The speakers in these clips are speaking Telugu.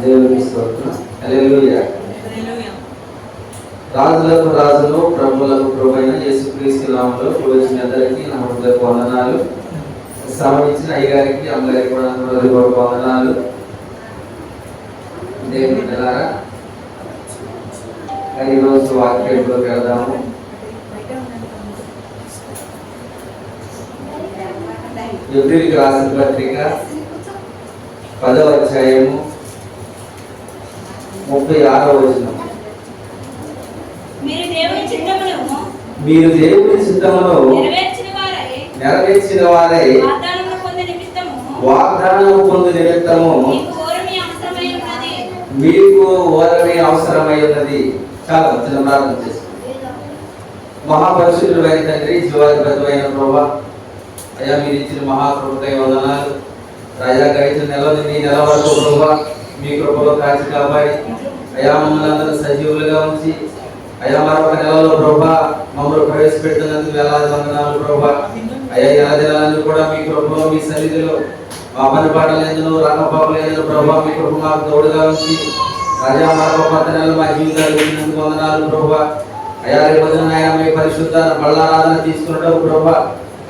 దేవునికి స్తోత్రం. హల్లెలూయా. రాజులకు రాజును ప్రభువులకు ప్రభువైన యేసుక్రీస్తు నామములో వచ్చిన అందరికీ నా హృదయపూర్వక వందనాలు. శ్రవణించిన అయ్యగారికి అమ్మగారికి కూడా హృదయపూర్వక వందనాలు. దేవుని బిడ్డలారా, ఈరోజు వాక్యంలోకి వెళ్దాము. యూదులకు రాసిన పత్రిక 10వ అధ్యాయము 36వ వచనం. మీరు దేవుని చిత్తమును నెరవేర్చిన వారై వాగ్దానము పొందు నిమిత్తము మీకు ఓరమే అవసరమై ఉన్నది. చాలా చిన్న ప్రార్థన చేస్తుంది. మహాపరిశుద్ధుడు అయిన తండ్రి, జీవాధిపతివైన ప్రభువా, అయ్యా మీరు ఇచ్చిన మహాకృపకై వందనాలు. రాజా గడిచిన నెల నుండి నెల వరకు ప్రభువా మీ కృపలో కాచి కాపాడి అయా మమ్మల్ని అందరూ సజీవులుగా ఉంచి అయా మరొక నెలలో ప్రభువా మమ్మల్ని ప్రవేశపెట్టినందుకు వేలాది వందనాలు ప్రభువా. అయ్యా నెల దినాలను కూడా మీ కృపలో మీ సన్నిధిలో మా పని పాటలేందును రాకపోకలేందును ప్రభువా మీ కృప మాకు తోడుగా ఉంచి రాజా మరొక కొత్త నెలలు మా జీవితాలు ఇచ్చినందుకు వందనాలు ప్రభువా. అయా రేపొద్దున ఆయన మీ పరిశుద్ధ బళ్ళారాధన తీసుకున్నట్టు ప్రభువా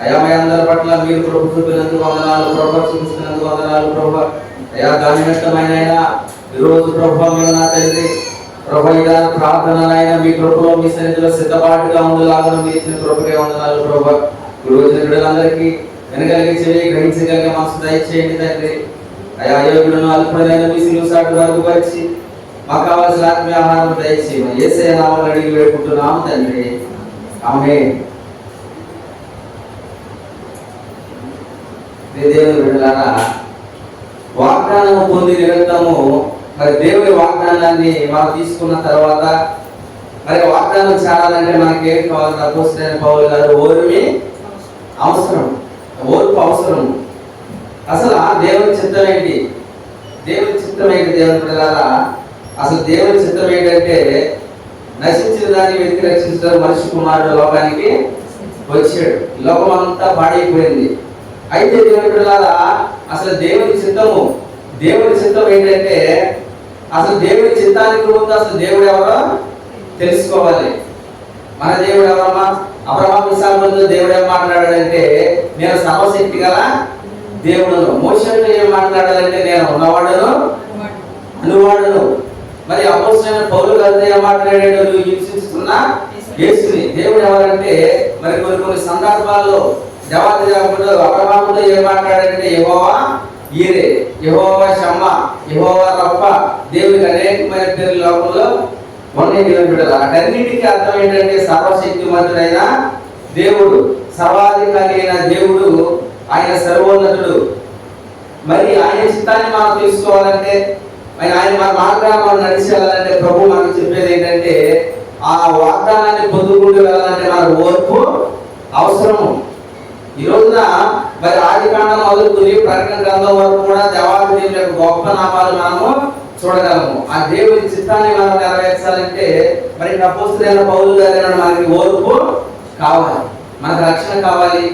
అయా మీ అందరి పట్ల మీరు కృప చూపినందుకు వందనాలు ప్రభువా, చూపిస్తున్నందుకు వందనాలు ప్రభువా. అయా దాని నిమిత్తమైన ఈరోజు ప్రభువా మీరు నా తండ్రి ప్రభువా ఈ ప్రార్థనలైనా మీ కృపలో మీ సన్నిధిలో సిద్ధపాటుగా ఉండేలాగా మీరు ఇచ్చిన కృపకే వందనాలు ప్రభువా. ఈ రోజు బిడ్డలందరికీ వెనగలిగి చెవి గ్రహించగలిగే మనసు దయచేయండి తండ్రి. అయా అయోగ్యులను అల్పమైన మీ సిలువ సాటు వరకు పరిచి మాకు కావాల్సిన ఆత్మీయ ఆహారం దయచేయమని యేసయ్య నామములో అడిగి వేడుకుంటున్నాము తండ్రి. ఆమేన్. దేవుని బిడ్డలారా, వాగ్దానము పొంది నిరంతరము మరి దేవుని వాగ్దానాన్ని మనం తీసుకున్న తర్వాత మరి వాగ్దానం చేయాలంటే మనకి ఏం కావాలి? అపోస్తలుడైన పౌలు గారు ఓర్మి అవసరం, ఓర్పు అవసరం. అసలు ఆ దేవుని చిత్తం ఏంటి? దేవుని చిత్తం ఏంటి? దేవుని బిడ్డలారా, అసలు దేవుని చిత్తం ఏంటంటే నశించిన దాన్ని వెతికి రక్షించడం మనిషి కుమారుడు లోకానికి వచ్చాడు. లోకం అంతా పాడైపోయింది. అయితే దేవుని బిడ్డలారా, అసలు దేవుని చిత్తం ఏంటంటే అసలు దేవుని చిత్తానికి ముందు అసలు దేవుడు ఎవరో తెలుసుకోవాలి. మన దేవుడు ఎవరమ్మా? అబ్రహాము ఇస్సాకులతో దేవుడు ఏం మాట్లాడాడంటే నేను సర్వశక్తి గల దేవుడును. మోషేతో ఏం మాట్లాడాలంటే నేను ఉన్నవాడును అనువాడును. మరి అపోస్తలుడైన పౌలు గారితో ఏం మాట్లాడాడు? నువ్వు హింసిస్తున్న యేసుని. దేవుడు ఎవరంటే మరి కొన్ని సందర్భాల్లో జవాబు చెప్పకుండా అబ్రహాముతో ఏం మాట్లాడాడంటే యెహోవా ఈరే, యెహోవా షమ్మా, యెహోవా రఫ. దేవుడికి అనేకమైన పేర్లు లోకంలో ఉన్నాయి. దేవుని బిడ్డలు అటన్నిటికీ అర్థం ఏంటంటే సర్వశక్తిమంతుడైన దేవుడు, సర్వాధికారి అయిన దేవుడు, ఆయన సర్వోన్నతుడు. మరి ఆయన చిత్తాన్ని మనం తెలుసుకోవాలంటే ఆయన మన మార్గాన్ని మనం నడిచేయాలంటే ప్రభు మనకు చెప్పేది ఏంటంటే ఆ వాగ్దానాన్ని పొందుకుంటూ వెళ్ళాలంటే మనకు ఓర్పు అవసరము. ఈ రోజున మరి ఆది కాండం మొదలుకొని ప్రకటన గ్రంథం వరకు కూడా దేవాది దేవుని యొక్క గొప్ప నామాలు మనము చూడగలము. ఆ దేవుని చిత్తాన్ని మనం నెరవేర్చాలంటే మరి అపోస్తలుడైన పౌలు గారు మనకి ఓర్పు కావాలి, మనకు రక్షణ కావాలి.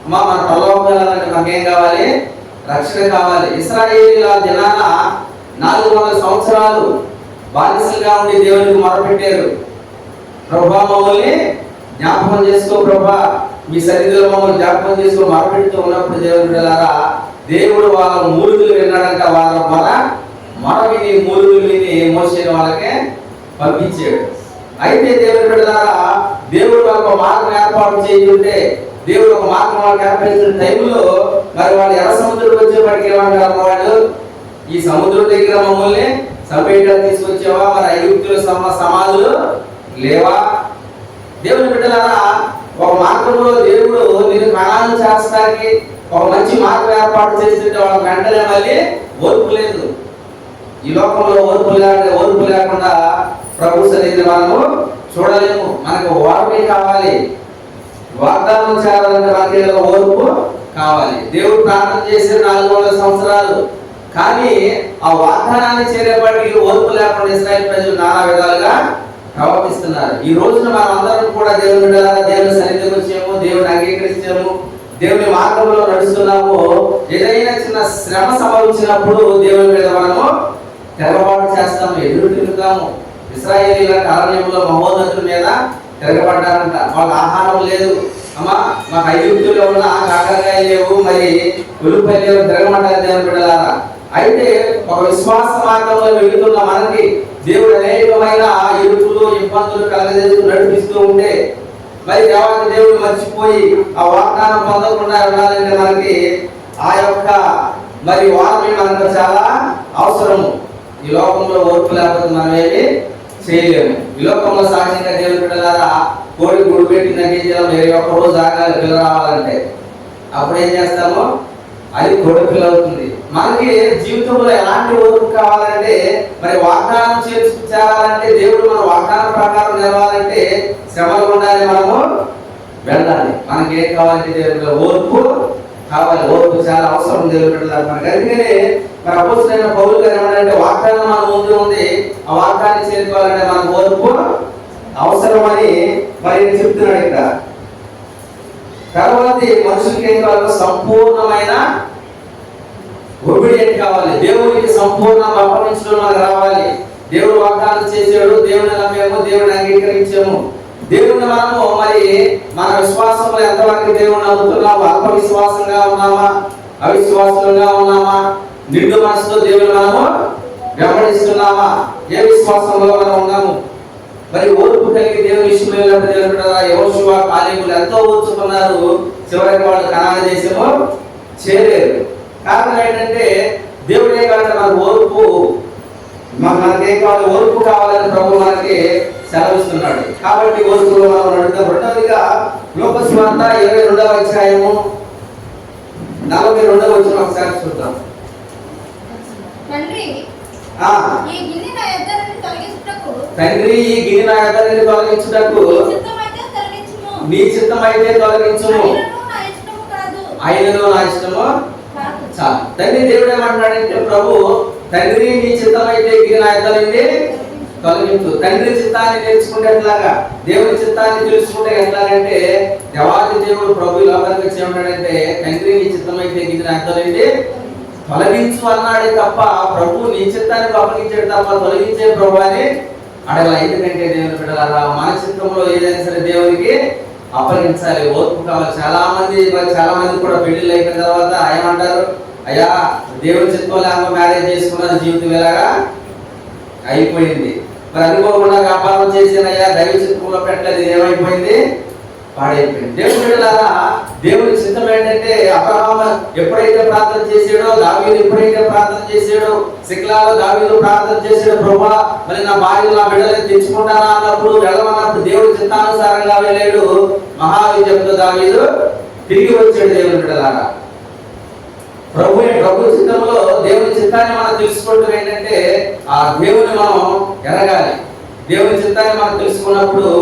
అమ్మా మన పరలోకం వెళ్ళాలంటే మనకేం కావాలి? రక్షణ కావాలి. ఇశ్రాయేలీయుల దినాన 400 సంవత్సరాలు బానిసలుగా ఉండి దేవునికి మొరపెట్టారు. ప్రభువా మమ్మల్ని జ్ఞాపకం చేసుకో, ప్రభువా మీ సన్నిధిలో మమ్మల్ని జ్ఞాపకం చేసుకో మొరపెడుతూ ఉన్నప్పుడు దేవుని బిడ్డలారా దేవుడు వాళ్ళ మూలుగులు విన్నాడంట. వాళ్ళ మొర విని మూలుగులు విని మోసేని వాళ్ళకే పంపించాడు. అయితే దేవుని బిడ్డలారా దేవుడు వాళ్ళకు మార్గం ఏర్పాటు చేస్తుంటే దేవుడు ఒక మార్గం వాళ్ళకి ఏర్పరిచిన టైంలో మరి వాళ్ళు ఎర్ర సముద్రం వచ్చేప్పటికి ఏమంటారు? వాళ్ళు ఈ సముద్రం దగ్గర మమ్మల్ని చంపేయడానికి తీసుకొచ్చావా? మరి ఐగుప్తుల సమాధులు లేవా? దేవుని బిడ్డలారా ఒక మార్గంలో దేవుడు నేను కణాలను చేస్తానికి ఒక మంచి మార్గం ఏర్పాటు చేస్తుంటే వాళ్ళకి వెంటనే మళ్ళీ ఓర్పు లేదు. ఈ లోకంలో ఓర్పు లేకుండా ప్రభు సన్నిధిని మనము చూడలేము. మనకు ఓర్పే కావాలి. వాగ్దానం చేయాలంటే మనకి ఓర్పు కావాలి. దేవుడు ప్రార్థన చేసిన 400 సంవత్సరాలు, కానీ ఆ వాగ్దానాన్ని చేరేపటికి ఓర్పు లేకుండా ఇశ్రాయేలు ప్రజలు నానా విధాలుగా ప్రవర్తిస్తున్నారు. ఈ రోజున మనం అందరం కూడా దేవుని బిడ్డలారా దేవుని సన్నిధికి వచ్చాము, దేవుని అంగీకరించాము, దేవుని మార్గంలో నడుస్తున్నాము. ఏదైనా చిన్న శ్రమ సంభవించినప్పుడు దేవుని మీద మనము తిరగబాటు చేస్తాము, ఎదురు తిరుగుతాము. ఇశ్రాయేలీల అరణ్యంలో మహోన్నతుల మీద తిరగబడ్డారంట. వాళ్ళకి ఆహారం లేదు. అమ్మా మాకు ఐగుప్తులో ఉన్న కాకరకాయ లేవు, మరి ఉల్లిపాయలు లేవు, తిరగమంటారు దేవుని బిడ్డలారా. అయితే ఒక విశ్వాస మార్గంలో వెళుతున్న మనకి దేవుడు అనేకమైన ఇరుకులు ఇబ్బందులు కలగజేస్తూ నడిపిస్తూ ఉంటే మరి దేవుడు మర్చిపోయి ఆ వాగ్దానం పొందకుండా ఉండాలంటే మనకి ఆ యొక్క మరి వారమే మనకు చాలా అవసరము. ఈ లోకంలో ఓర్పు లేకపోతే మనం ఏమి చేయలేము. ఈ లోకంలో సాక్షిగా దేవుని బిడ్డలారా కోడి గుడి పెట్టిన కేజీలో మీరు ఒక్క రోజు ఆగాలి పిల్ల రావాలంటే. అప్పుడు ఏం చేస్తామో అది కోడి పిల్ల అవుతుంది. మనకి జీవితంలో ఎలాంటి ఓర్పు కావాలంటే మరి వాగ్దానం చేర్చాలంటే దేవుడు మన వాగ్దానం ప్రకారం నిలవాలంటే శ్రమలు ఉండాలి, మనము వెళ్ళాలి. మనకి ఏం కావాలంటే దేవుడిలో ఓర్పు కావాలి. ఓర్పు చాలా అవసరం దేవుడు పెట్టాలి మనకి. అందుకనే మరి అపోస్తలుడైన పౌలు గారు ఏమన్నారంటే వాగ్దానం మన ముందు ఉంది, ఆ వాగ్దాన్ని చేరుకోవాలంటే మనకు ఓర్పు అవసరం అని మరి చెప్తున్నాడు ఇక్కడ. తర్వాత మనుషులకి ఏం కావాలి? సంపూర్ణమైన ఒబిడియెంట్ కావాలి. దేవుడికి సంపూర్ణ అప్పగించడం మనకు రావాలి. దేవుడు వాగ్దానం చేసాడు, దేవుని నమ్మేము, దేవుడిని అంగీకరించాము. దేవుడిని మనము మరి మన విశ్వాసంలో ఎంతవరకు దేవుడిని నమ్ముతున్నాము? అల్ప విశ్వాసంగా ఉన్నామా, అవిశ్వాసంగా ఉన్నామా, నిండు మనసుతో దేవుని మనము వెంబడిస్తున్నామా, ఏ విశ్వాసంలో మనం ఉన్నాము? మరి ఓర్పు కలిగి దేవుని విషయంలో యెహోషువ కాలేబులు ఎంతో ఓర్చుకున్నారు, చివరికి వాళ్ళు కనాను దేశము చేరారు. కారణం ఏంటంటే దేవుడే కాదు మనకు ఓర్పు, మనకేం కావాలి? ఓర్పు కావాలని ప్రభు మనకి సెలవిస్తున్నాడు. కాబట్టి ఓర్పులో మనం నడుద్దాం. రెండవదిగా లోకాసు వార్త 22వ అధ్యాయము 42వ వచనం ఒకసారి చూద్దాం. తండ్రి ఈ గిన్నె నా యొద్ద నుండి తొలగించుటకు నీ చిత్తమైతే తొలగించుము, అయినను నా ఇష్టము చాలు. తండ్రి దేవుడు ఏమంటున్నాడంటే ప్రభు తండ్రి నీ చిత్తమైతే గిన్నె నా యొద్ద నుండి తొలగించు. తండ్రి చిత్తాన్ని నేర్చుకుంటే ఎట్లాగా, దేవుని చిత్తాన్ని తెలుసుకుంటే ఎట్లాగంటే దేవాది దేవుడు ప్రభు లోకానికి వచ్చి ఏమన్నాడంటే తండ్రి నీ చిత్తమైతే గిన్నె నా యొద్ద నుండి తొలగించు అన్నాడే తప్ప ప్రభు నీ చిత్తానికి అప్పగించాడు తప్ప తొలగించే ప్రభు అని అడగల. ఎందుకంటే దేవుని బిడ్డలారా మన చిత్తంలో ఏదైనా సరే దేవునికి అప్పగించాలి, ఓర్పు కావాలి. చాలా మంది కూడా పెళ్లిళ్ళు అయిపోయిన తర్వాత ఏమంటారు? అయ్యా దేవుని చిత్తం లేక మ్యారేజ్ చేసుకున్న జీవితం ఎలాగా అయిపోయింది. మరి అనుకోకుండా వ్యాపారం చేసినయ్యా దైవ చిత్తంలో పెట్టలేదు, ఏమైపోయింది? పాడైపోయింది. దేవుని బిడ్డలారా దేవుని చిత్తం ఏంటంటే అబ్రహాము ఎప్పుడైతే ప్రార్థన చేసాడో, దావీదు ఎప్పుడైతే ప్రార్థన చేసాడో, సిక్లాలో దావీదు ప్రార్థన చేసాడు, ప్రభువా మరి నా భార్య నా బిడ్డలను తెచ్చుకుంటానా అన్నప్పుడు వెళ్ళమన్నప్పుడు దేవుడి చిత్తానుసారంగా వెళ్ళాడు. మహావిజయంతో దావీదు తిరిగి వచ్చాడు. దేవుని బిడ్డలారా ప్రభు చిత్తంలో దేవుని చిత్తాన్ని మనం తెలుసుకోవడం ఏంటంటే ఆ దేవుని మనం ఎరగాలి. దేవుని చిత్తాన్ని మనం తెలుసుకున్నప్పుడు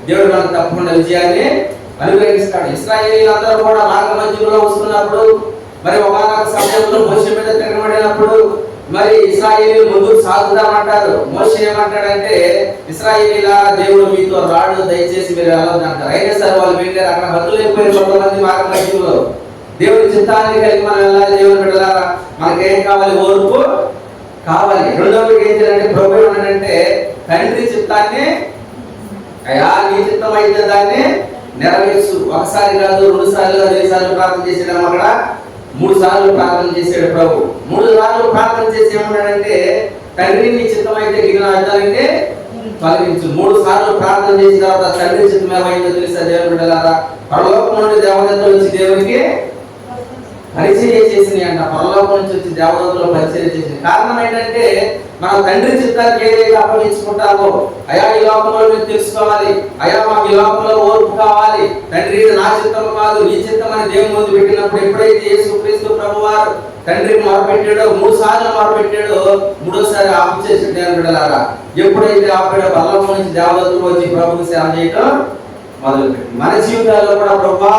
దేవుడు మనకు తప్పకుండా విజయాన్ని అనుగ్రహిస్తాడు. ఇశ్రాయేలీలందరూ కూడా మార్గ మధ్యంలో వస్తున్నప్పుడు మరి ఒకనొక సమయంలో మోషే మీద తిరగబడినప్పుడు మరి ఇశ్రాయేలీలు ముందుకు సాగుదామంటారు. మోషే ఏమంటాడంటే ఇశ్రాయేలీలా దేవుడు మీతో రాడు, దయచేసి మీరు వెళ్ళొద్దు అంటారు. అయినా సరే వాళ్ళు వెళ్ళారు. అక్కడ హద్దులైపోయారు కొంతమంది మార్గ మధ్యంలో. దేవుని చిత్తాన్ని కలిగి మనం వెళ్ళాలి. దేవుని బిడ్డలారా మనకేం కావాలి? ఓర్పు కావాలి. రెండవది ఏం చేయాలంటే ప్రభు ఏమన్నాడంటే తండ్రి చిత్తాన్ని అయ్యా నీ చిత్తం అయితే దాన్ని నెరవేర్చు. ఒకసారి కాదు, 2 సార్లు కాదు, 5 సార్లు ప్రార్థన చేసాడు. అక్కడ 3 సార్లు ప్రార్థన చేశాడు ప్రభు. 3 సార్లు ప్రార్థన చేసి ఏమన్నాడంటే తండ్రి నీ చిత్తం అయితే గిన్నె అర్థాలంటే తొలగించు. 3 సార్లు ప్రార్థన చేసిన తర్వాత తండ్రి చిత్తం ఏమైందో తెలుసా దేవుని బిడ్డలారా? పరలోకం నుండి దేవదత్తులు వచ్చి దేవునికి పరిచర్య చేసినాయి అంట. పరలోకం నుంచి వచ్చి దేవదత్తులు పరిచర్య చేసింది. కారణం ఏంటంటే మన తండ్రి చిత్తానికి ఏదైతే అప్పగించుకుంటామో అయా ఈ లోకంలో మీరు తెలుసుకోవాలి, అయా మాకు ఈ లోకంలో ఓర్పు కావాలి, తండ్రి నా చిత్తం కాదు నీ చిత్తం అని దేవుని ముందు పెట్టినప్పుడు ఎప్పుడైతే యేసుక్రీస్తు ప్రభువారు తండ్రికి మొరపెట్టాడో 3 సార్లు మొరపెట్టాడో 3వసారి ఆపు చేసి దేవుని బిడ్డలారా ఎప్పుడైతే ఆపాడో పరలోకం నుంచి దేవదత్తులు వచ్చి ప్రభువుకి సేవ చేయడం మొదలుపెట్టి మన జీవితాల్లో కూడా ప్రభువా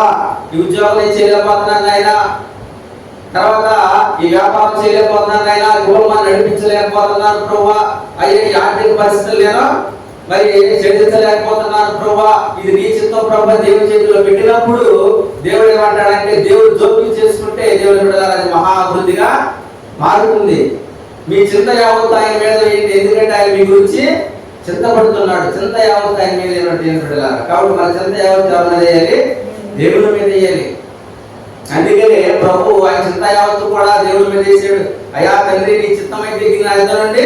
ఈ ఉద్యోగం నేను చేయలేకపోతున్నాను అయినా, తర్వాత ఈ వ్యాపారం చేయలేకపోతున్నాను అయినా, కుటుంబాన్ని నడిపించలేకపోతున్నాను ప్రభువా, అయ్యే ఈ ఆర్థిక పరిస్థితులు నేను మరి చెల్లించలేకపోతున్నాను ప్రభువా, ఇది నీ చిత్తం ప్రభువా దేవుని చేతిలో పెట్టినప్పుడు దేవుడు ఏమంటాడంటే దేవుడు జోక్యం చేసుకుంటే దేవుని బిడ్డలారా అది మహా అభివృద్ధిగా మారుతుంది. మీ చింత యావత్తు ఆయన మీద వేయండి, ఎందుకంటే ఆయన మీ గురించి చింతపడుతున్నాడు. చింత యావత్తు ఆయన మీద ఏమిటి? కాబట్టి మన చింత యావత్తు ఎవరి మీద వేయాలి? దేవుని మీద వేయాలి. అందుకనే ప్రభు ఆయన చింత యావత్తు కూడా దేవుని మీద వేసాడు. అయ్యా తండ్రి, నీ చిత్తమైతే నా యుద్ధం నుండి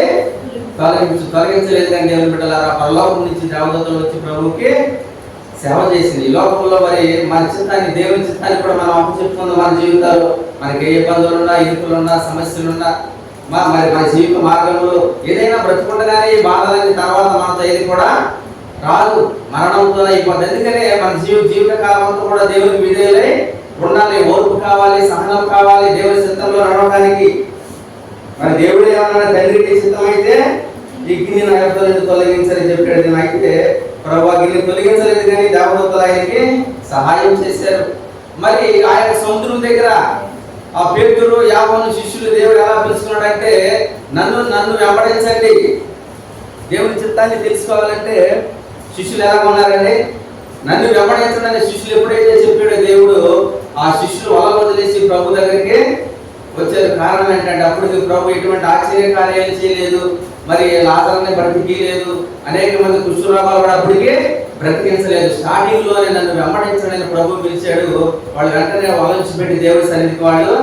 తొలగించలేదు. కానీ దేవుని బిడ్డలారా, పరలోకం నుంచి దేవదూతలు వచ్చి ప్రభువుకి సేవ చేసింది. ఈ లోకంలో మరి మన చిత్తాన్ని, దేవుని చిత్తాన్ని కూడా మనం అప్పచెప్పుకుందాం. మన జీవితాలు మనకి ఏ ఇబ్బందులున్నా, ఇరుకులున్నా, సమస్యలున్నా, మరి మన జీవిత మార్గంలో ఏదైనా బ్రతుకుండగానే ఈ బాధలన్నీ తర్వాత మనతో ఏది కూడా రాదు, మరణంతో అయిపోతుంది. అందుకనే మన జీవిత కాలం అంతా కూడా దేవునికి విధేయులై ఉండాలి. ఓర్పు కావాలి, సహనం కావాలి, దేవుని చిత్తంలో నడవడానికి. మరి దేవుడు ఏమన్నా, తండ్రి నీ చిత్తం అయితే ఈ గిన్నె నా యొక్క తొలగించాలని చెప్పాడు. అయితే ప్రభు గిన్నె తొలగించలేదు, కానీ దేవదూతలు ఆయనకి సహాయం చేశారు. మరి ఆయన సముద్రం దగ్గర ఆ పేతురు, యాకోబు శిష్యులు దేవుడు ఎలా పిలుచుకున్నాడంటే, నన్ను వెంబడించండి. దేవుని చిత్తాన్ని తెలుసుకోవాలంటే శిష్యులు ఎలా ఉన్నారండి? నన్ను వెంబడించండి శిష్యులు ఎప్పుడైతే చెప్పాడో దేవుడు, ఆ శిష్యులు వల వదిలేసి ప్రభు దగ్గరికి వచ్చారు. కారణం ఏంటంటే, అప్పటికి ప్రభు ఎటువంటి ఆశ్చర్య కార్యాలు చేయలేదు, మరి లాజరుని బ్రతికిలేదు, అనేక మంది కుష్ఠరోగాలు కూడా అప్పటికే బ్రతికించలేదు. స్టార్టింగ్ లోనే నన్ను వెంబడించడని ప్రభు పిలిచాడు. వాళ్ళు వెంటనే వలంచిపెట్టి దేవుడి సన్నిధికి వాళ్ళు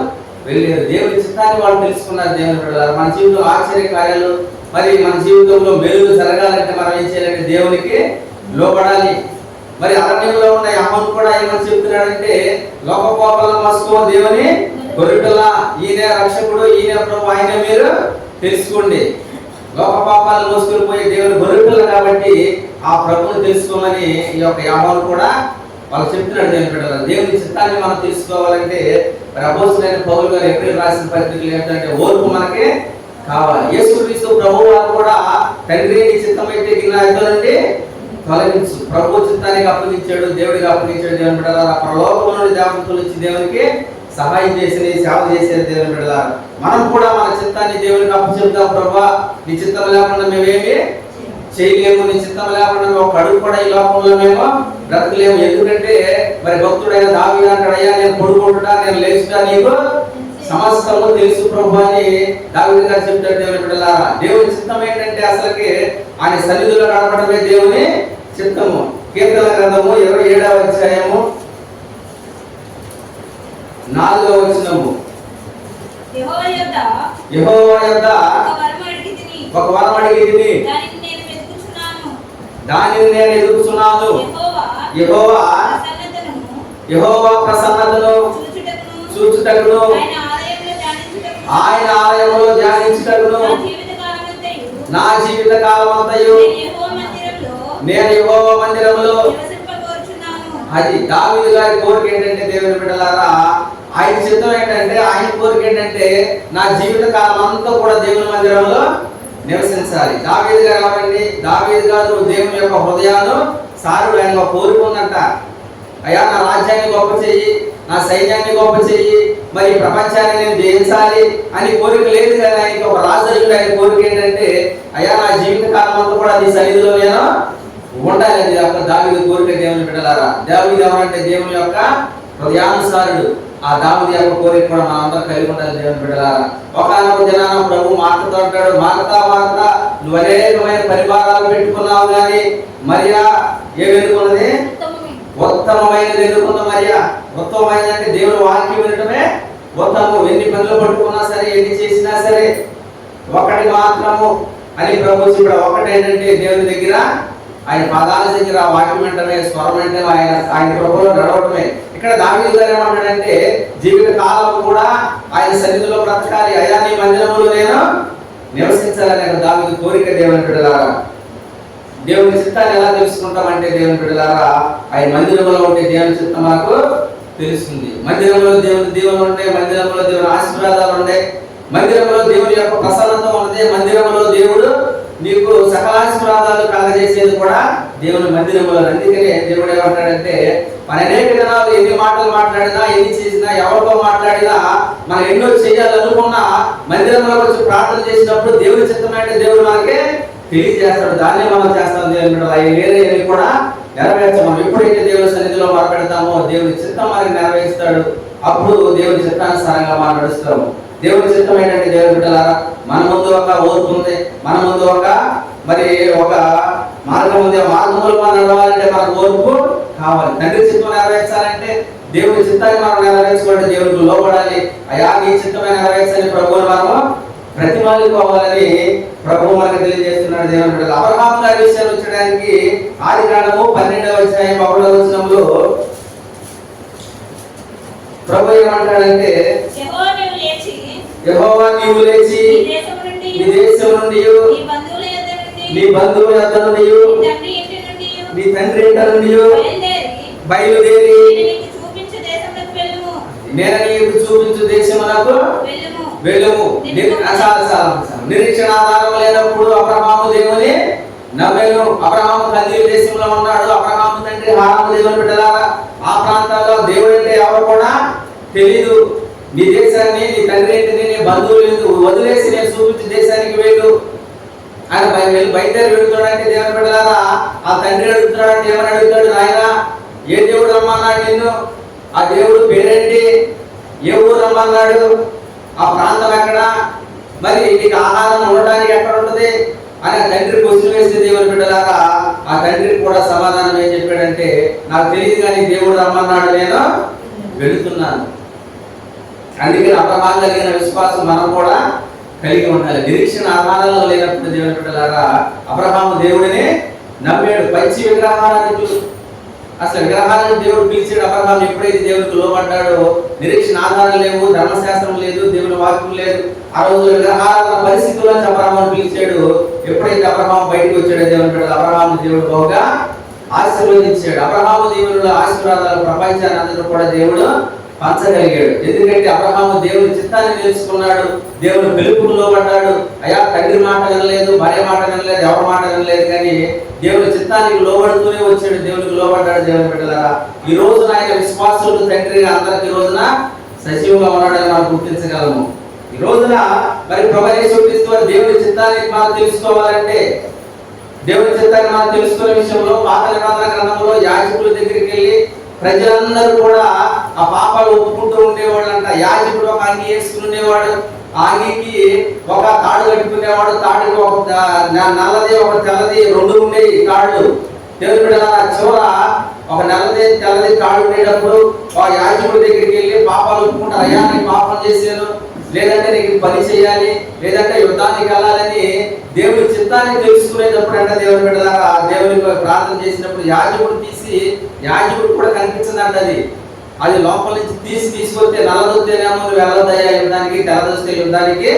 వెళ్ళారు. దేవుడి చిత్తాన్ని వాళ్ళు తెలుసుకున్నారు. దేవుని బిడ్డలారా, మన జీవితంలో ఆశ్చర్య కార్యాలు, మరి మన జీవితంలో మేలు జరగాలంటే మనం ఏం చేయాలంటే దేవునికి లోబడాలి. మరి అరణ్యంలో ఉన్న యెహోవా కూడా ఏమని చెప్తున్నాడంటే, లోకపాపాలను మోసుకో దేవుని గొర్రెపిల్ల, ఈయన రక్షకుడు, ఈయన ప్రభు, ఆయన మీరు తెలుసుకోండి. లోక పాపాలు మోసుకొని పోయి దేవుని గొర్రెపిల్ల కాబట్టి ఆ ప్రభువుని తెలుసుకోమని ఈ యొక్క యెహోవా కూడా వాళ్ళు చెప్తున్నాడు. దేవుని బిడ్డలారా, దేవుని చిత్తాన్ని మనం తెలుసుకోవాలంటే మరి అపోస్తలుడైన పౌలు గారు ఎప్పుడు రాసిన పత్రికలు ఏంటంటే, ఓర్పు మనకి కావాలి. యేసుక్రీస్తు ప్రభువు వారు కూడా తండ్రి నీ చిత్తమైతే గిన్నె యుద్ధం నుండి తొలగించు, ప్రభు చిత్తానికి అప్పగించాడు, దేవుడికి అప్పగించాడు. దేవుని బిడ్డలారా, పరలోకం నుండి దేవతలు వచ్చి దేవునికి సహాయం చేసి సేవ చేసేది. దేవుని బిడ్డలారా, మనం కూడా మన చిత్తాన్ని దేవునికి అప్పచెప్తాం. ప్రభువా, నీ చిత్తం లేకుండా మేమేమి చేయలేము, నీ చిత్తం లేకుండా ఒక అడుగు కూడా ఈ లోకంలో మేము బ్రతకలేము. ఎందుకంటే మరి భక్తుడైన దావీదు అంటాడు, అయ్యా నేను పడుకుంటున్నా, నేను లేచుటా, నీకు సమస్తము తెలుసు ప్రభు అని దావీదు గారు చెప్తాడు. దేవుని బిడ్డలారా, దేవుని చిత్తం ఏంటంటే అసలుకి ఆయన సన్నిధిలో నడపడమే దేవుని చిత్తము. కీర్తన గ్రంథము 27వ అధ్యాయము 4వ వచనము, యెహోవా యొద్ద ఒక వరం అడిగితిని, దానిని నేను వెతుకుచున్నాను. యెహోవా ప్రసన్నతను చూచుటకును, ఆయన ఆలయములో ధ్యానించుటకును నా జీవిత కాలమంతయు నేను యెహోవా మందిరములో. అది దావీదు గారి కోరిక ఏంటంటే, దేవుని బిడ్డలారా, ఆయన చిత్తం ఏంటంటే, ఆయన కోరిక ఏంటంటే, నా జీవిత కాలం అంతా కూడా దేవుని మందిరంలో నివసించాలి. దావీదు గారు ఎవరండి? దావీదు గారు దేవుని యొక్క హృదయాన్ని సారుడు. ఆయన ఒక కోరిక ఉందంట, అయ్యా నా రాజ్యాన్ని గొప్ప చెయ్యి, నా సైన్యాన్ని గొప్ప చెయ్యి, మరి ప్రపంచాన్ని నేను జయించాలి అని కోరిక లేదు కదా ఆయనకి. ఒక రాజు ఆయన కోరిక ఏంటంటే, అయ్యా నా జీవిత కాలం అంతా కూడా నీ సన్నిధిలో నేను ఉండాలి. అది యొక్క దావీదు కోరిక. దేవుని బిడ్డలారా, దావీదు ఎవరంటే దేవుని యొక్క హృదయానుసారుడు. ఆ దావీదు యొక్క కోరిక కూడా మనం అందరం కలిగి ఉండాలి. దేవుని బిడ్డలారా, ఒకనొక దినాన ప్రభు మాటతో అంటాడు, మారత నువ్వు అనేకమైన పరివారాలు పెట్టుకున్నావు, కానీ మరియా ఏమి ఎన్నుకున్నది? ఉత్తమమైనది ఎన్నుకున్న మరియా. ఉత్తమమైన అంటే దేవుని వాక్యం వినటమే ఉత్తమం. ఎన్ని పనులు పట్టుకున్నా సరే, ఎన్ని చేసినా సరే, ఒకటి మాత్రము అని ప్రభు చెప్పాడు. ఒకటి ఏంటంటే దేవుని దగ్గర, ఆయన పాదాల దగ్గర వాక్యం వెంటనే, స్వరం వెంటనే ఆయన ప్రభువులో నడవటమే. ఇక్కడ దావీదు గారు ఏమంటాడంటే, జీవిత కాలం కూడా ఆయన సన్నిధిలో బ్రతకాలి, అయ్యా నీ మందిరములో నేను నివసించాలని దావీదు కోరిక. దేవుని బిడ్డలారా, దేవుని చిత్తాన్ని ఎలా తెలుసుకుంటామంటే, దేవుని బిడ్డలారా, ఆయన మందిరంలో ఉంటే దేవుని చిత్తం మనకు తెలుస్తుంది. మందిరంలో దేవుని దీవెనలు ఉంటాయి, మందిరంలో దేవుని ఆశీర్వాదాలు ఉంటాయి, మందిరంలో దేవుని యొక్క ప్రసన్నత ఉంది, మందిరంలో దేవుడు నీకు సకలాశీర్వాదాలు కలగజేసేది కూడా దేవుని మందిరంలో. అందుకనే దేవుడు ఏమంటాడంటే, మన అనేక దినాలు ఎన్ని మాటలు మాట్లాడినా, ఎన్ని చేసినా, ఎవరితో మాట్లాడినా, మనం ఎన్నో చేయాలనుకున్నా మందిరంలో వచ్చి ప్రార్థన చేసినప్పుడు దేవుని చిత్తం అంటే దేవుడు మనకి తెలియజేస్తాడు. దాన్ని మనం చేస్తాం. దేవుని అవి వేరే కూడా నెరవేర్చాం. మనం ఎప్పుడైతే దేవుని సన్నిధిలో మాట్లాడతామో దేవుని చిత్తం మనకి నెరవేరుస్తాడు. అప్పుడు దేవుని చిత్తానుసారంగా మనం నడుస్తాము. దేవుని చిత్తం ఏంటంటే దేవుని బిడ్డలారా, మన ముందు ఒక ఓర్పు ఉంది, మన ముందు ఒక మార్గం ఉంది. ఆ మార్గంలో మనం నడవాలంటే మనకు ఓర్పు కావాలి. తండ్రి చిత్తం నెరవేర్చాలంటే దేవుని చిత్తాన్ని మనం నెరవేర్చుకోవాలి, దేవుడికి లోపడాలి. అయా నీ చిత్తమే నెరవేర్చని ప్రభువుని మనము ప్రతిమాలుకోవాలని ప్రభువు మనకు తెలియజేస్తున్నాడు. దేవుని బిడ్డలు అబ్రహాము గారి విషయాలు వచ్చడానికి ఆదికాండము 12వ అధ్యాయం 1వ వచనంలో ప్రభు ఏమంటాడంటే, యెహోవా నీవు లేచి నీ దేశం నుండి నీ బంధువుల యొద్ద నుండి నీ తండ్రి ఇంట నుండి బయలుదేరి నేను నీకు చూపించు దేశమునకు వెళ్ళుము. నిరీక్షణ ఆధారం లేనప్పుడు అబ్రహాము దేవుని నమ్మెను. అబ్రహాము కల్దీయుల దేశంలో ఉన్నాడు. అబ్రహాము తండ్రి హారాము దేవుని బిడ్డలారా, ఆ ప్రాంతాల్లో దేవుడు అంటే ఎవరు కూడా తెలీదు. నీ దేశాన్ని, నీ తండ్రి ఇంటిని, నీ బంధువులు వదిలేసి నేను చూపించే దేశానికి వెళ్ళు ఆయన బయలుదేరి వెళ్తున్నాడంటే దేవుని బిడ్డలారా, ఆ తండ్రి అడుగుతున్నాడంటే ఏమని అడుగుతాడు? నాయన ఏ దేవుడు రమ్మన్నాడు నిన్ను? ఆ దేవుడు పేరేంటి? ఏ ఊరు రమ్మన్నాడు? ఆ ప్రాంతం ఎక్కడ? మరి నీకు ఆహారం ఉండడానికి ఎక్కడ ఉంటుంది అని ఆ తండ్రి క్వశ్చన్ వేస్తే దేవుని బిడ్డలారా, ఆ తండ్రికి కూడా సమాధానం ఏం చెప్పాడంటే, నాకు తెలియదు కానీ దేవుడు రమ్మన్నాడు, నేను వెళుతున్నాను. అందుకే అబ్రహాము కలిగిన విశ్వాసం మనం కూడా కలిగి ఉండాలి. నిరీక్షణ ఆధారాల్లో లేనప్పుడు దేవుని బిడ్డలారా, అబ్రహాము దేవుడిని నమ్మాడు. పచ్చి విగ్రహాలను అసలు విగ్రహాలను దేవుడు పిలిచాడు. అబ్రహాము ఎప్పుడైతే దేవుడికి లోబడ్డాడో, నిరీక్షణ ఆధారం లేవు, ధర్మశాస్త్రం లేదు, దేవుని వాక్యం లేదు, ఆ రోజు విగ్రహాల పరిస్థితుల్లో అబ్రహామును పిలిచాడు. ఎప్పుడైతే అబ్రహాము బయటకు వచ్చాడో దేవుని బిడ్డలు, అబ్రహాము దేవుడు బహుగా ఆశీర్వదించాడు. అబ్రహాము దేవుని ఆశీర్వాదాలు ప్రపంచాన్ని అందరూ కూడా దేవుడు పంచగలిగాడు. ఎందుకంటే అబ్రహాము దేవుని చిత్తాన్ని తెలుసుకున్నాడు, దేవుని పిలుపుకు లోబడ్డాడు. అయ్యా తండ్రి మాట వినలేదు, భార్య మాట వినలేదు, ఎవరి మాట వినలేదు, కానీ దేవుని చిత్తానికి లోబడుతూనే వచ్చాడు, దేవునికి లోబడ్డాడు. దేవుని బిడ్డలారా, ఈ రోజున ఆయన విశ్వాసులకు తండ్రిగా అందరికి ఈ రోజున సజీవంగా ఉన్నాడని మనం గుర్తించగలము. ఈ రోజున మరి ప్రభువు యేసు క్రీస్తు వారు దేవుని చిత్తాన్ని మనం తెలుసుకోవాలంటే, దేవుని చిత్తాన్ని మనం తెలుసుకునే విషయంలో పాత నిబంధన గ్రంథంలో యాజకుల దగ్గరికి వెళ్ళి ప్రజలందరూ కూడా ఆ పాపాలు ఒప్పుకుంటూ ఉండేవాడు అంట. యాజకుడు ఒక అంగి వేసుకుని ఉండేవాడు, ఆ అంగికి ఒక తాడు కట్టుకునేవాడు, తాడుకి ఒక నల్లది ఒక తెల్లది రెండు ఉండేవి తాళ్ళు. దేవుని బిడ్డలారా, చివర ఒక నల్లది తెల్లది తాడు ఉండేటప్పుడు ఆ యాజకుడి దగ్గరికి వెళ్ళి పాపాలు ఒప్పుకుంటారు. అయ్యా నేను పాపం చేశాను, లేదంటే నీకు పని చేయాలి, లేదంటే యుద్ధానికి వెళ్ళాలని దేవుని చిత్తాన్ని తెలుసుకునేటప్పుడు అంటే దేవుని బిడ్డలారా, దేవునికి ప్రార్థన చేసినప్పుడు యాజకుడు కూడా కనిపించదంట. అది లోపల నుంచి తీసుకొస్తే నల్లదొస్తేనేమో నువ్వు వెళ్ళదయ్యా యుద్ధానికి, తెల్లదొస్తే యుద్ధానికి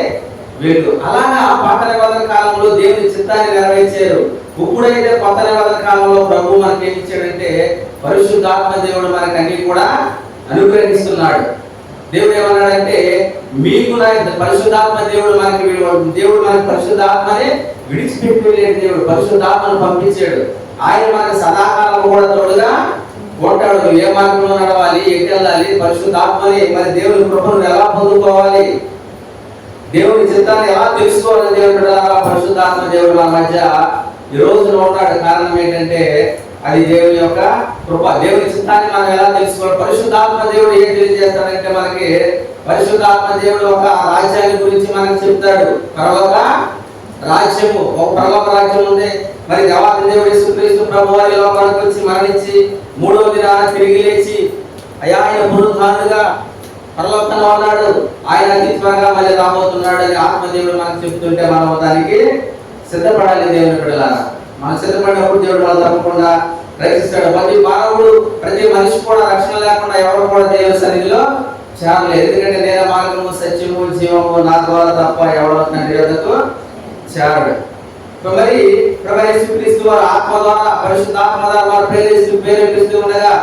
వెళ్ళు. అలాగా పాత నిబంధన కాలంలో దేవుని చిత్తాన్ని నెరవేర్చారు. ఇప్పుడైతే కొత్త నిబంధన కాలంలో ప్రభు మనకి ఏమి ఇచ్చాడంటే, పరిశుద్ధాత్మ దేవుడు మనకి అన్ని కూడా అనుగ్రహిస్తున్నాడు. దేవుడు ఏమన్నాడంటే, మీకు పరిశుద్ధాత్మ దేవుడు మనకి పరిశుద్ధాత్మని విడిచిపెట్టి వెళ్ళాడు. దేవుడు పరిశుద్ధాత్మను పంపించాడు. ఆయన మనకి సదాకాలం కూడా తోడుగా ఉంటాడు. ఏ మార్గంలో నడవాలి, ఎటు వెళ్ళాలి, పరిశుద్ధాత్మని మరి దేవుని కృపను ఎలా పొందుకోవాలి, దేవుని చిత్తాన్ని ఎలా తెలుసుకోవాలి, దేవుడు పరిశుద్ధాత్మ దేవుడు మన మధ్య ఈ రోజున ఉన్నాడు. కారణం ఏంటంటే అది దేవుని యొక్క కృప. దేవుని చిత్తాన్ని మనం ఎలా తెలుసుకోవాలి? పరిశుద్ధాత్మ దేవుడు ఏం తెలియజేస్తాడంటే, మనకి పరిశుద్ధాత్మ దేవుడు ఒక రాజ్యాన్ని గురించి మనకు చెప్తాడు. పరలోక రాజ్యము, ఒక పరలోక రాజ్యం ఉంది. మరి దేవాది దేవుడు యేసుక్రీస్తు ప్రభువారి లోకానికి వచ్చి మరణించి మూడవ దినాన తిరిగి లేచి ఆయన పునరుద్ధానుడుగా పరలోకంలో ఉన్నాడు. ఆయన అతి త్వరగా మళ్ళీ రాబోతున్నాడు అని ఆత్మదేవుడు మనకు చెప్తుంటే మనం దానికి సిద్ధపడాలి. దేవుని బిడ్డలారా, మనం సిద్ధపడినప్పుడు దేవుడు మనం తప్పకుండా రక్షిస్తాడు. ప్రతి మానవుడు, ప్రతి మనిషి కూడా రక్షణ లేకుండా ఎవరు కూడా దేవుని సన్నిధిలో చేరలేదు. ఎందుకంటే నేను మార్గము, సత్యము, జీవము నా ద్వారా తప్ప ఎవరో తండ్రి వద్దకు చేరడు. మరి ప్రభువు యేసుక్రీస్తు వారు ఆత్మ ద్వారా, పరిశుద్ధాత్మ ద్వారా వారు ప్రేరేపిస్తూ ఉండగా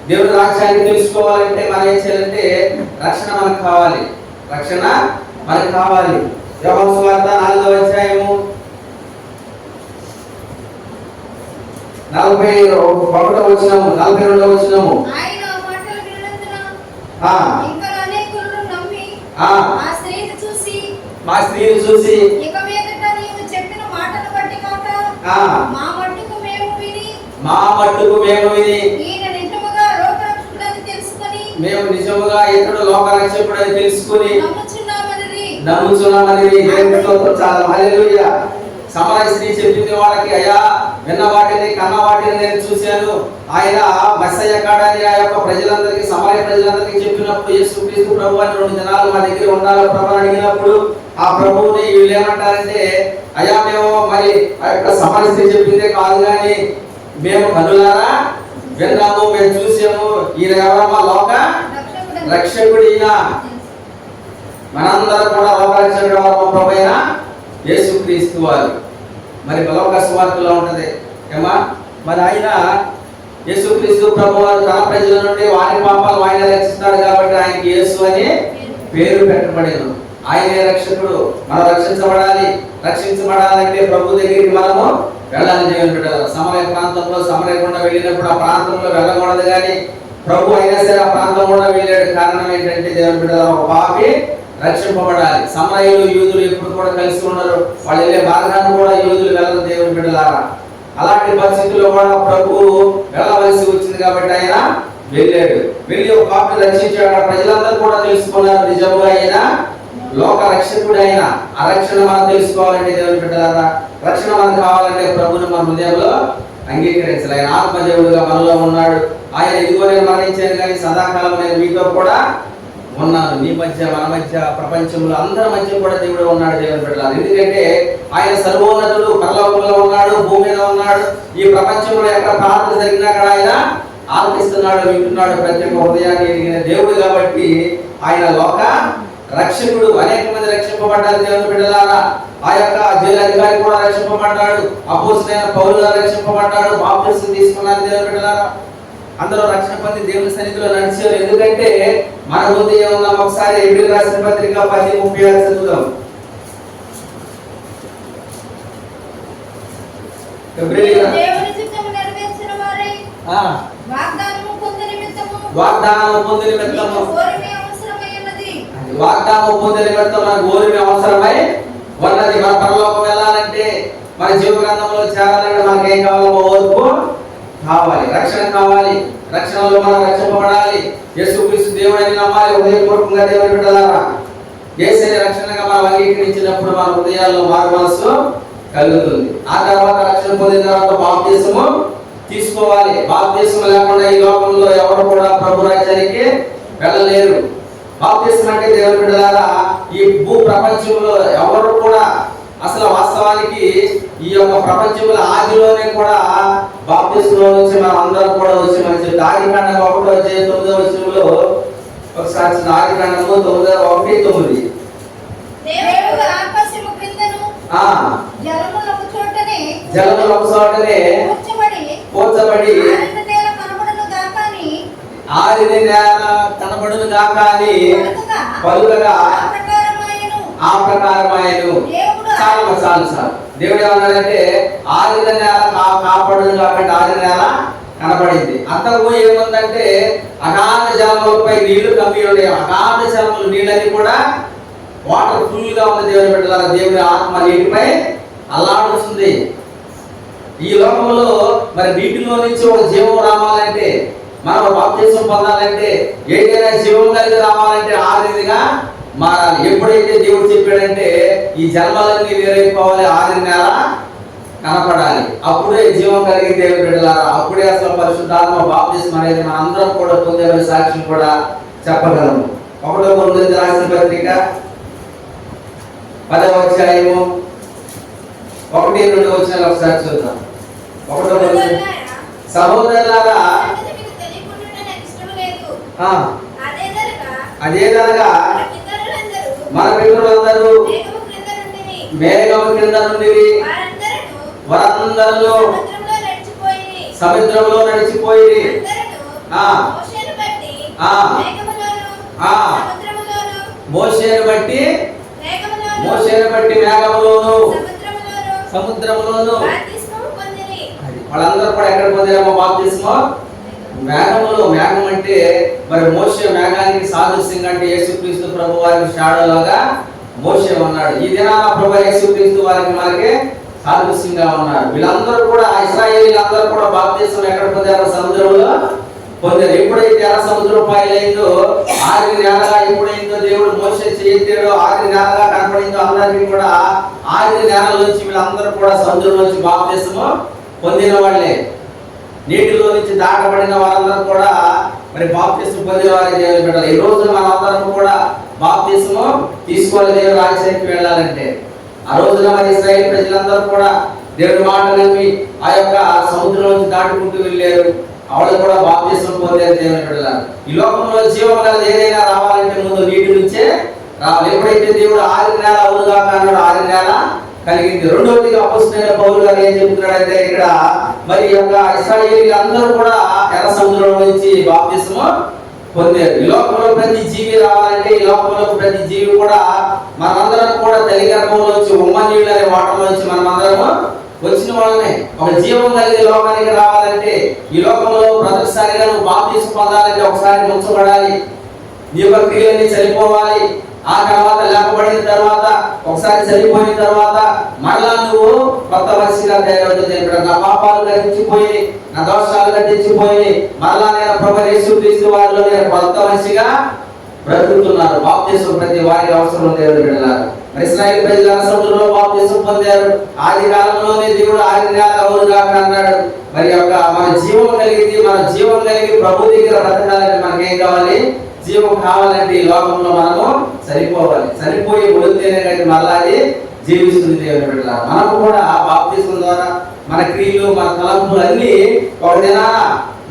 దేవుని రాజ్యాన్ని తెలుసుకోవాలంటే మనం ఏం చేయాలంటే, రక్షణ మనకు కావాలి. రక్షణ మనకు కావాలి. యోహాను సువార్త 4వ అధ్యాయము 41వ వచనము 42వ వచనము, మా స్త్రీని చూసి మా మట్టుకు మేము విని మేము నిజముగా ఇతడు లోకరక్షకుడని తెలుసుకుని నమ్ముచున్నామని దేవుని స్తోత్రం. చాలా హల్లెలూయా. సమరయ స్త్రీ చెప్పింది వాళ్ళకి, అయ్యా విన్న వాటిని కన్న వాటిని నేను చూశాను. ఆయన మెస్సయ్య కాడని ఆ యొక్క ప్రజలందరికీ, సమరయ ప్రజలందరికీ చెప్పినప్పుడు యేసుక్రీస్తు ప్రభు అని 2 దినాలు మా దగ్గర ఉండాలి ప్రభు అడిగినప్పుడు ఆ ప్రభువుని వీళ్ళు ఏమంటారంటే, అయ్యా మేము మరి ఆ యొక్క సమరయ స్త్రీ చెప్పిందే కాదు కానీ మేము కనులారా విన్నాము, మేము చూసాము. ఈయన ఎవరమ్మా? లోక రక్షకుడు. ఈయన మనందరూ కూడా లోక రక్షకుడు ప్రభు అయిన యేసుక్రీస్తు వారు. మరి లోక సువార్తలో ఉంటది ఏమా, మరి ఆయన యేసుక్రీస్తు ప్రభు వారు తన ప్రజల నుండి వారి పాపాలు ఆయన రక్షిస్తాడు కాబట్టి ఆయనకి యేసు అని పేరు పెట్టబడేది. ఆయనే రక్షకుడు. మనం రక్షించబడాలంటే ప్రభు దగ్గరికి మనము వెళ్ళాలని దేవుని బిడ్డలారా. సమరయ ప్రాంతంలో సమరయ గుండా వెళ్ళినప్పుడు ఆ ప్రాంతంలో వెళ్ళకూడదు కానీ ప్రభు అయినా సరే ఆ ప్రాంతం కూడా వెళ్ళాడు. కారణం ఏంటంటే దేవుని బిడ్డలారా, ఒక పాపి రక్షింపబడాలి. సమరయులు యూదులు ఎప్పుడు కూడా కలిసి ఉన్నారు. వాళ్ళు వెళ్ళే మార్గాన్ని కూడా యూదులు వెళ్ళరు దేవుని బిడ్డలారా. అలాంటి పరిస్థితుల్లో కూడా ప్రభువు వెళ్ళవలసి వచ్చింది కాబట్టి ఆయన వెళ్ళాడు. వెళ్ళి ఒక పాపని రక్షించాడు. ప్రజలందరూ కూడా తెలుసుకున్నారు నిజంగా ఆయన లోక రక్షకుడు. ఆయన ఆ రక్షణ మనం తెలుసుకోవాలంటే దేవుని బిడ్డలారా, రక్షణ మనకు కావాలంటే ప్రభువుని మన హృదయంలో అంగీకరించాలి. ఆయన ఆత్మదేవుడుగా మనలో ఉన్నాడు. ఆయన ఇదిగో నేను మరణించాను కానీ సదాకాలం నేను మీతో కూడా ఉన్నాను. మీ మధ్య, మన మధ్య, ప్రపంచంలో అందరి మధ్య కూడా దేవుడు ఉన్నాడు దేవుని బిడ్డలారా. ఎందుకంటే ఆయన సర్వోన్నతుడు. పరలోకంలో ఉన్నాడు, భూమి మీద ఉన్నాడు. ఈ ప్రపంచంలో ఎక్కడ ప్రార్థన జరిగినా అక్కడ ఆయన ఆలకిస్తున్నాడు, వింటున్నాడు. ప్రతి ఒక్క హృదయాన్ని ఎరిగిన దేవుడు కాబట్టి ఆయన లోక రక్షకుడు. అనేక మంది రక్షింపబడ్డారు దేవుని బిడ్డలారా. ఆ యొక్క జైలు అధికారి కూడా రక్షింపబడ్డాడు. అపోస్తలుడైన పౌలు రక్షింపబడ్డాడు. బాప్తిసం తీసుకున్నారు దేవుని బిడ్డలారా. అందరూ రక్షణ పొంది దేవుని సన్నిధిలో నడిచారు. ఎందుకంటే మన హృదయం ఉన్నాం. ఒకసారి హెబ్రీయులకు రాసిన పత్రిక 10:36 చదువుదాం. వాగ్దానము పొంది నిమిత్తము మనకు ఓరిమి అవసరమై ఉన్నది. మన పరలోకం వెళ్ళాలంటే, మన జీవ గ్రంథంలో చేరాలంటే మనకి ఏం కావాలో? ఓర్పు కావాలి, రక్షణ కావాలి. రక్షణలో మనం రక్షింపబడాలి. యేసుక్రీస్తు దేవుడని నమ్మాలి హృదయపూర్వకంగా దేవుని బిడ్డలారా. యేసుని రక్షణగా మనం అంగీకరించినప్పుడు మన హృదయాల్లో మారు మనసు కలుగుతుంది. ఆ తర్వాత రక్షణ పొందిన తర్వాత బాప్తిసము తీసుకోవాలి. బాప్తిసం లేకుండా ఈ లోకంలో ఎవరు కూడా ప్రభు రాజ్యానికి వెళ్ళలేరు. బాప్తిసం అంటే దేవుని బిడ్డలారా, ఈ భూ ప్రపంచంలో ఎవరు కూడా అసలు వాస్తవానికి ఈ యొక్క ప్రపంచంలో ఆదిలోనే కూడా బాప్తిసంలో నుంచి మనం అందరం కూడా వచ్చి మంచి ఆదికాండం 1:9 ఒకసారి ఆదికాండము 9:1-9 జలములు ఒక చోటనే కూర్చబడి ఆరిన నేల కనబడును గాక అని పలుకగా ఆ ప్రకారమాయను. చాలు దేవుడు ఏమన్నాడంటే ఆరిన నేల కాపాడును కాబట్టి ఆరిన నేల కనబడింది. అంతకు ఏముందంటే అగాధ జలములపై నీళ్లు కమ్మి ఉండే. అగాధ జలములు నీళ్ళని కూడా వాటర్ ఫుల్ గా ఉంది దేవుని బిడ్డలారా. దేవుని ఆత్మ నీటిపై అల్లాడుతుంది. ఈ లోకంలో మరి నీటిలో నుంచి ఒక జీవం రావాలంటే, మనం బాప్తిసం పొందాలంటే, ఏదైనా జీవం కలిగి రావాలంటే ఆ రీతిగా మారాలి. ఎప్పుడైతే దేవుడు చెప్పాడంటే ఈ జన్మలన్నీ వేరైపోవాలి, ఆది నేల కనపడాలి, అప్పుడే జీవం కలిగి దేవుని బిడ్డలారా. అప్పుడే అసలు పరిశుద్ధాత్మ బాప్తిసం అనేది మన అందరం కూడా పొందేవారి సాక్ష్యం కూడా చెప్పగలము. 1 కొరింథీయులకు రాసిన పత్రిక 10వ అధ్యాయము 1-2 వచనాలు ఒకసారి చూద్దాం. 1 కొరింథీయులు సహోదరులారా, అదేదనగా మన పితరులందరూ మేఘము క్రింద నుండి వారందరూ సముద్రంలో నడిచిపోయి మోషేను బట్టి మేఘములోను సముద్రములోను వాళ్ళందరూ కూడా ఎక్కడ పొందారో బాప్తిస్మం మేఘములో. మేఘం అంటే మరి మోషే మేఘానికి సాదృశ్యంగా, అంటే యేసుక్రీస్తు ప్రభు వారికి షాడోలాగా మోషే ఉన్నాడు. ఈ దినాన ప్రభు యేసుక్రీస్తు వారికి మనకి సాదృశ్యంగా ఉన్నాడు. వీళ్ళందరూ కూడా ఇశ్రాయేలీలందరూ కూడా బాప్తిస్మం ఎక్కడ పొందారో? సముద్రంలో పొందారు. ఎప్పుడైతే ఎర్ర సముద్రం పాయలైందో, ఆఖరి నేలగా ఎప్పుడైందో దేవుడు మోషే చేయతాడో, ఆఖరి నేలగా కనపడిందో అందరికీ కూడా ఆఖరి నేల నుంచి వీళ్ళందరూ కూడా సముద్రం నుంచి బాప్తిస్మం పొందిన వాళ్ళే. నీటిలో నుంచి దాటబడిన వాళ్ళందరూ కూడా మరి బాప్తిస్మం పొందిన వారి దేవుని బిడ్డలు. ఈ రోజు మనందరం కూడా బాప్తిస్మం తీసుకోవాలి దేవుని రాజ్యానికి వెళ్ళాలంటే. ఆ రోజున మరి ఇశ్రాయేలు ప్రజలందరూ కూడా దేవుని మాట నమ్మి ఆ యొక్క సముద్రం నుంచి దాటుకుంటూ వెళ్ళారు. వాళ్ళు కూడా బాప్తిస్మం పొందారు దేవుని బిడ్డలు. ఈ లోకంలో జీవం గలది ఏదైనా రావాలంటే ముందు నీటి నుంచే రావాలి. ఎప్పుడైతే దేవుడు ఆరు నేల అవునుగా అన్నాడు, ఆరు నేల కలిగింది. రెండవదిగా అపొస్తలుడైన పౌలు గారు ఏం చెబుతున్నాడంటే, ఇక్కడ మరి యొక్క ఇశ్రాయేలీయులు అందరూ కూడా ఎర్ర సముద్రం నుంచి బాప్తిస్మం పొందారు. ఈ లోకంలో ప్రతి జీవి రావాలంటే, ఈ లోకంలో ప్రతి జీవి కూడా మనందరం కూడా తల్లి గర్భంలో వచ్చి ఉమ్మనీయులు అనే వాటంలో వచ్చి మనమందరము వచ్చిన వాళ్ళనే. ఒక జీవం కలిగి లోకానికి రావాలంటే, ఈ లోకంలో ప్రతిసారిగా నువ్వు బాప్తిస్మం పొందాలంటే ఒకసారి ముంచబడాలి, నీ యొక్క క్రియలన్నీ చనిపోవాలి. ఆ తర్వాత లేపబడిన తర్వాత ఒకసారి చనిపోయిన తర్వాత మరలా నువ్వు కొత్త మనిషిగా తయారవుతుంది. నా పాపాలు గతించిపోయి, నా దోషాలు గతించిపోయి, మరలా నేను ప్రభువు యేసుక్రీస్తు వారిలో నేను కొత్త మనిషిగా బ్రతుకుతున్నాను. బాప్తిస్మం ప్రతి వారికి అవసరం దేవుడు బిడ్డలారా. ఇశ్రాయేలు ప్రజల సముద్రంలో బాప్తిస్మం పొందారు. ఆది కాలంలోనే దేవుడు ఆది నేల అవునుగా అన్నాడు. మరి యొక్క మన జీవం కలిగింది, మన జీవం కలిగి ప్రభు దగ్గర బ్రతకాలంటే మనకి ఏం కావాలి? జీవం కావాలంటే ఈ లోకంలో మనము చనిపోవాలి. చనిపోయి ఉడితేనే కానీ మళ్ళా అది జీవిస్తుంది దేవుని బిడ్డలారా. మనకు కూడా బాప్తిస్మం ద్వారా మన క్రియలు, మన తలంపులు అన్ని ఒక దినాన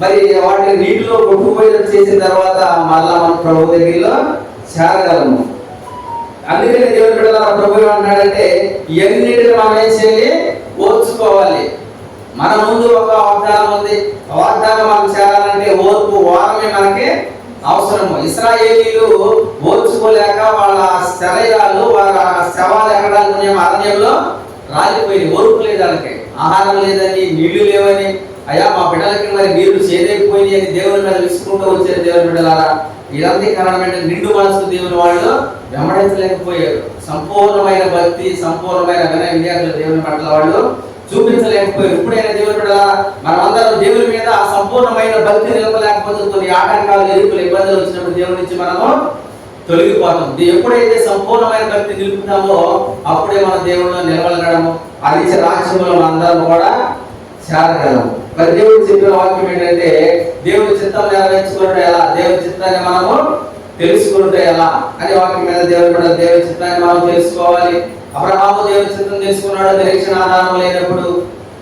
మరి వాటిని నీటిలో కొట్టుకుపోయేటట్టు చేసిన తర్వాత మళ్ళా మన ప్రభు దగ్గరలో చేరగలము. అందుకని దేవుని బిడ్డలారా, ప్రభు ఏమంటున్నాడంటే ఇవన్నిటిని మనం ఏం చేయాలి? ఓర్చుకోవాలి. మన ముందు ఒక వాగ్దానం ఉంది. వాగ్దానం మనం చేరాలంటే ఓర్పు, వారమే మనకి అవసరము. ఇశ్రాయేలీయులు ఓర్చుకోలేక వాళ్ళ శరీరాలు, వాళ్ళ శవాలు ఎక్కడానికి అరణ్యంలో రాలిపోయి, ఓర్పు లేదు వాళ్ళకి. ఆహారం లేదని, నీళ్లు లేవని, అయ్యా మా బిడ్డలకి మరి నీళ్లు చేదైపోయి అని దేవుని మీద విసుకుంటూ వచ్చారు దేవుని బిడ్డలారా. ఇదంతా కారణం ఏంటంటే నిండు మనసు దేవుని వాళ్ళు వెంబడించలేకపోయారు. సంపూర్ణమైన భక్తి, సంపూర్ణమైన వినయ విద్యార్థులు దేవుని పట్ల వాళ్ళు చూపించలేకపోయారు. ఇప్పుడైనా దేవుని బిడ్డలారా, మనమందరం దేవుని మీద సంపూర్ణమైన భక్తి నిలపలేకపోతే కొన్ని ఆటంకాలు, ఎరుపులు, ఇబ్బందులు వచ్చినప్పుడు దేవుని నుంచి మనము తొలగిపోతాం. ఎప్పుడైతే సంపూర్ణమైన భక్తి నిలుపుతామో అప్పుడే మన దేవుడిలో నిలవగలగడము, అది రాజ్యంలో మనందరం కూడా చేరగలము. మరి దేవుడు చెప్పిన వాక్యం ఏంటంటే, దేవుడి చిత్తం నెరవేర్చుకుంటే ఎలా, దేవుడి చిత్తాన్ని మనము తెలుసుకుంటే ఎలా అనే వాక్యం మీద దేవుడు కూడా దేవుడి చిత్తాన్ని మనం తెలుసుకోవాలి. అబ్రహాము దేవుడి చిత్తం తెలుసుకున్నాడు, నిరీక్షణ ఆధారం లేనప్పుడు.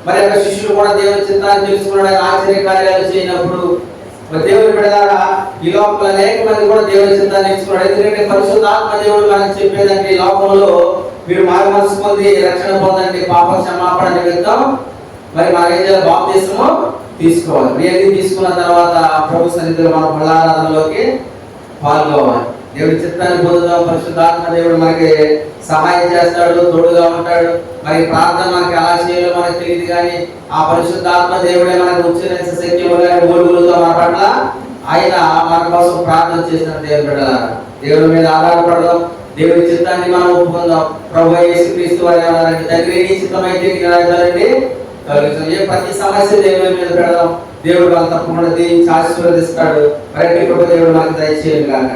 మరి యొక్క శిష్యులు కూడా దేవుడి చిత్తాన్ని తెలుసుకున్నాడు, ఆశ్చర్య కార్యాలు చేయనప్పుడు. దేవుని బిడ్డలారా, ఈ లోకంలో అనేక మంది కూడా దేవుడి చిత్తాన్ని నేర్చుకున్నాడు. ఎందుకంటే పరిశుద్ధాత్మ దేవుడు మనకు చెప్పేదంటే, ఈ లోకంలో మీరు మారు మనసు పొంది రక్షణ పొందండి, పాప క్షమాపణ నిమిత్తం మరి మనకేం చేయాలి? బాప్తిస్మం తీసుకోవాలి. మీరు తీసుకున్న తర్వాత ప్రభు సన్నిధిలో మన బలారాధనలోకి పాల్గొవాలి. దేవుడి చిత్తాన్ని పొందుదాం. పరిశుద్ధాత్మ దేవుడు మనకి సహాయం చేస్తాడు, తోడుగా ఉంటాడు. మరి ప్రార్థన మనకి ఎలా చేయాలో మనకు తెలియదు, కానీ ఆ పరిశుద్ధాత్మ దేవుడే మనకు ఉచ్చరించే శక్తిగా ఓడుగులతో మన పట్ల ఆయన మన కోసం ప్రార్థన చేసిన దేవుని బిడ్డలారా, దేవుడి మీద ఆధారపడదాం. దేవుడి చిత్తాన్ని మనం ఒప్పుకుందాం. ప్రభు యేసుక్రీస్తు వారి దగ్గర నీ చిత్తం అయితే నెరవేరాలండి. ఏ ప్రతి సమస్య దేవుడి మీద పెడదాం. దేవుడు వాళ్ళు తప్పకుండా దీన్ని ఆశీర్వదిస్తాడు. మరి దేవుడు మనకు దయచేయను గాక.